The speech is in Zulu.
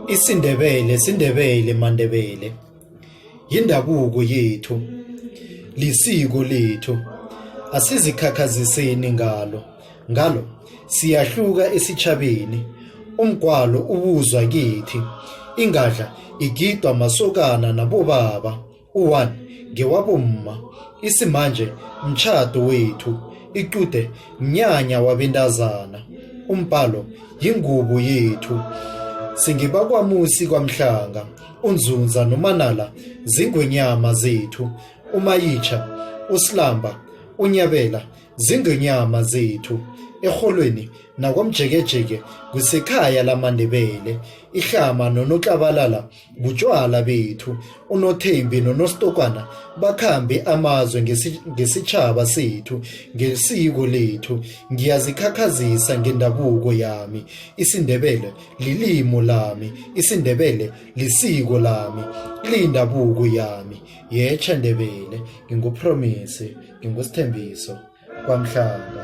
IsiNdebele siNdebele maNdebele yindabuko yethu, lisiko lethu. Asizikhakhaziseni ngalo siyahluka esichabeni. Umgwalo ubuzwa kithi, ingadla igidwa amasokana nabobaba. U1 ngewabomma, isimanje mtjhado wethu. Iqude mnyanya wabentazana. Umbhalo yingubo yethu. Singibakwamusi kwamhlanga, unzunza nomanala zingwenyama zethu. Umayitjha, usilamba, unyabela zingenyama zethu. Erholweni nakwamjekejeke kusekhaya lamaNdebele. Ihlama nonoklabalala butjwala bethu. UNothembi noNostokwana bakhambe amazwe ngesitjhaba sethu, ngesiko lethu. Ngiyazikhakhazisa ngendabuko yami. IsiNdebele lilimo lami, IsiNdebele lisiko lami, liyindabuko yami. Yetsha Ndebele, nginguPromise, ngingusithembiso kwamhlanga.